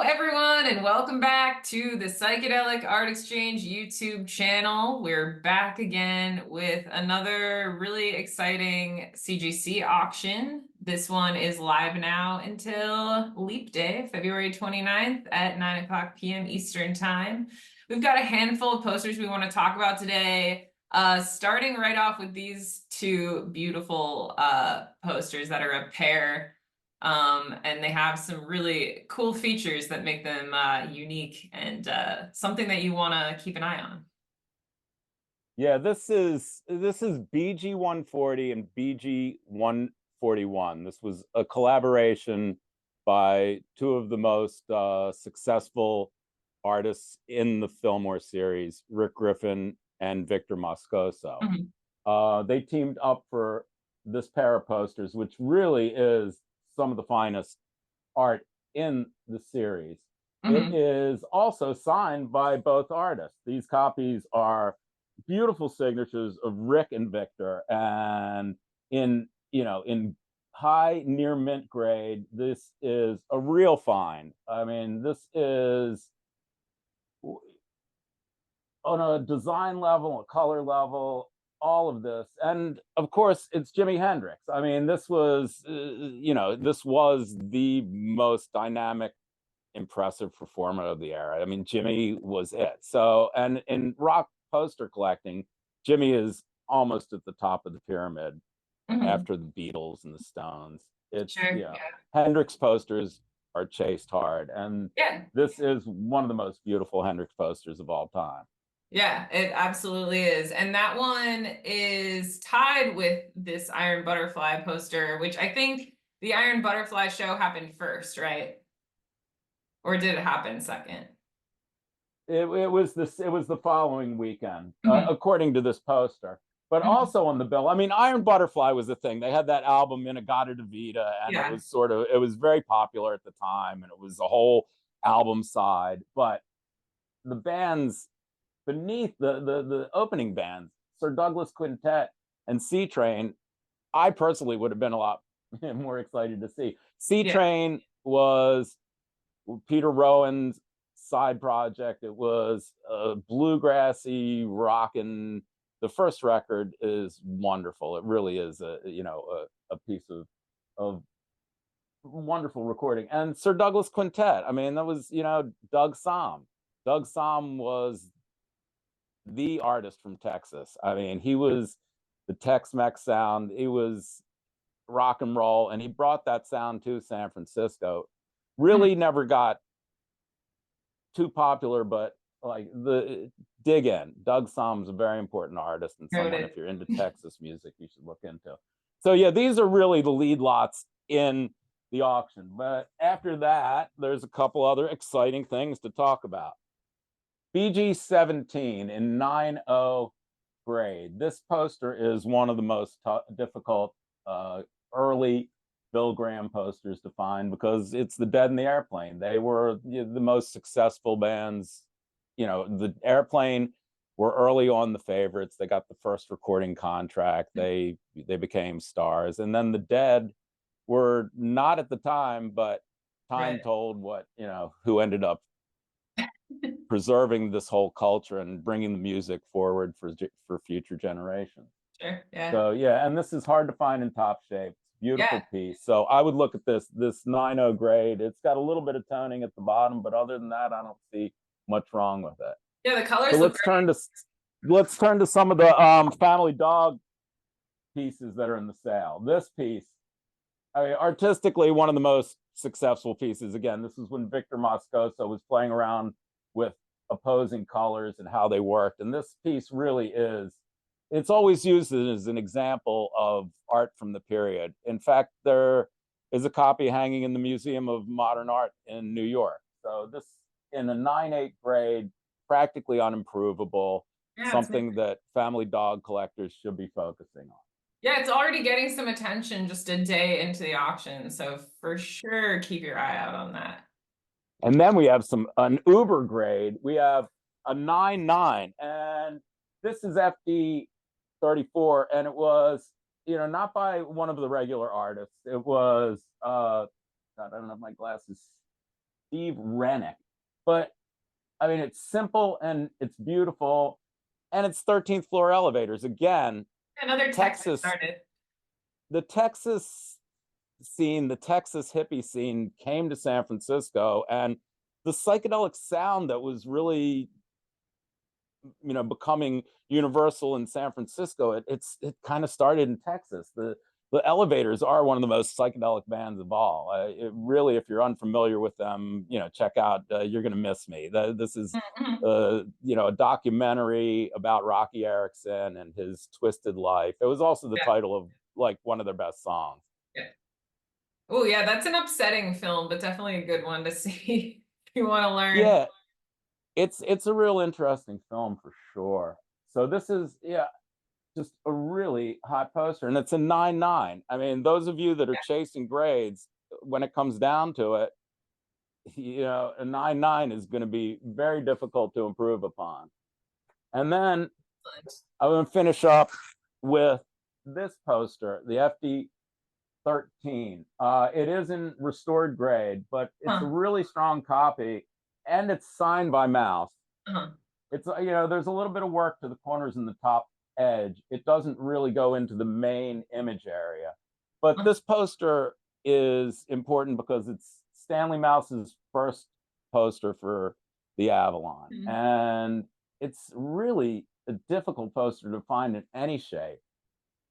everyone, and welcome back to the Psychedelic Art Exchange YouTube channel. We're back again with another really exciting CGC auction. This one is live now until Leap Day, February 29th at 9 p.m. Eastern Time. We've got a handful of posters we want to talk about today, starting right off with these two beautiful posters that are a pair. And they have some really cool features that make them unique and something that you want to keep an eye on. Yeah, this is BG 140 and BG 141. This was a collaboration by two of the most successful artists in the Fillmore series, Rick Griffin and Victor Moscoso. They teamed up for this pair of posters, which really is some of the finest art in the series. It is also signed by both artists. These copies are beautiful signatures of Rick and Victor, and in high near mint grade. This is a real find. I mean, this is on a design level, a color level, all of this. And of course, it's Jimi Hendrix. I mean, this was this was the most dynamic, impressive performer of the era. I mean, Jimi was it. So, and in rock poster collecting, Jimi is almost at the top of the pyramid after the Beatles and the Stones. It's Hendrix posters are chased hard, and this is one of the most beautiful Hendrix posters of all time. Yeah, it absolutely is. And that one is tied with this Iron Butterfly poster, which I think the Iron Butterfly show happened first, right? Or did it happen second? It was the following weekend, according to this poster. But also on the bill, I mean, Iron Butterfly was a thing. They had that album In-A-Gadda-Da-Vida, and it was very popular at the time, and it was a whole album side. But the bands beneath the opening bands, Sir Douglas Quintet and C Train, I personally would have been a lot more excited to see. C Train was Peter Rowan's side project. It was a bluegrassy rockin'. The first record is wonderful. It really is a piece of wonderful recording. And Sir Douglas Quintet, I mean, that was Doug Somm. Doug Somm was the artist from Texas. I mean, he was the Tex-Mex sound. He was rock and roll, and he brought that sound to San Francisco. Really never got too popular, but like dig in. Doug Somm's a very important artist, and someone, if you're into Texas music, you should look into. So yeah, these are really the lead lots in the auction. But after that, there's a couple other exciting things to talk about. BG 17 in 9-0 grade. This poster is one of the most difficult early Bill Graham posters to find, because it's the Dead and the Airplane. They were the most successful bands. The Airplane were early on the favorites. They got the first recording contract. They became stars. And then the Dead were not at the time, but time told what, who ended up preserving this whole culture and bringing the music forward for future generations. So yeah, and this is hard to find in top shape. Beautiful piece. So I would look at this 9-0 grade. It's got a little bit of toning at the bottom, but other than that, I don't see much wrong with it. Yeah, the colors. So let's turn to some of the Family Dog pieces that are in the sale. This piece, I mean, artistically, one of the most successful pieces. Again, this is when Victor Moscoso was playing around with opposing colors and how they worked. And this piece really is, it's always used as an example of art from the period. In fact, there is a copy hanging in the Museum of Modern Art in New York. So this, in a 9-8 grade, practically unimprovable, something that Family Dog collectors should be focusing on. Yeah, it's already getting some attention just a day into the auction. So for sure, keep your eye out on that. And then we have an uber grade. We have a 9-9, and this is FD 34, and it was, not by one of the regular artists. It was, God, I don't have my glasses Steve Rennick. But I mean, it's simple and it's beautiful, and it's 13th floor elevators. Again, Another tech that Texas, started. the Texas scene, the Texas hippie scene came to San Francisco, and the psychedelic sound that was really, becoming universal in San Francisco, it kind of started in Texas. The Elevators are one of the most psychedelic bands of all. It really, if you're unfamiliar with them, check out You're Gonna Miss Me. This is Mhm. a documentary about Rocky Erickson and his twisted life. It was also the Yeah, title of like one of their best songs. yeah. Oh yeah, that's an upsetting film, but definitely a good one to see if you want to learn. Yeah, it's a real interesting film for sure. So this is, yeah, just a really hot poster, and it's a 9.9. I mean, those of you that are chasing grades, when it comes down to it, a 9.9 is going to be very difficult to improve upon. And then I'm going to finish up with this poster, the FD13. It is in restored grade, but it's a Huh. really strong copy, and it's signed by Mouse. Uh-huh. It's, there's a little bit of work to the corners and the top edge. It doesn't really go into the main image area. But this poster is important because it's Stanley Mouse's first poster for the Avalon. Mhm. And it's really a difficult poster to find in any shape.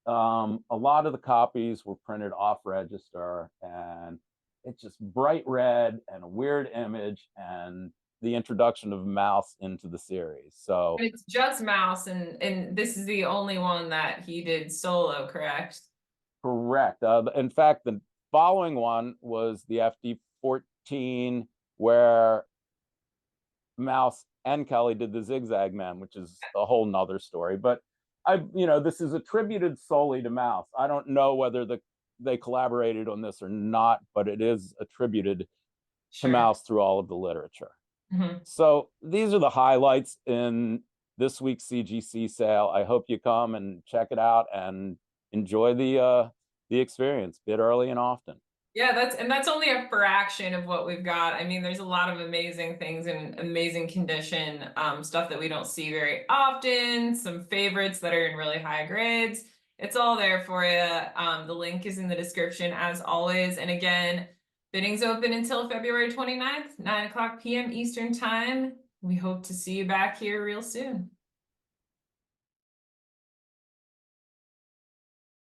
A lot of the copies were printed off register, and it's just bright red and a weird image, and the introduction of Mouse into the series. So It's just Mouse, and this is the only one that he did solo, correct? correct. In fact, the following one was the FD14, where Mouse and Kelly did the Zigzag Man, which is a whole nother story. But this is attributed solely to Mouse. I don't know whether they collaborated on this or not, but it is attributed to Sure. Mouse through all of the literature. Mhm. So these are the highlights in this week's CGC sale. I hope you come and check it out and enjoy the experience. Bid early and often. Yeah, that's only a fraction of what we've got. I mean, there's a lot of amazing things in amazing condition, stuff that we don't see very often, some favorites that are in really high grades. It's all there for you. The link is in the description as always. And again, bidding's open until February 29th, 9 o'clock p.m. Eastern time. We hope to see you back here real soon.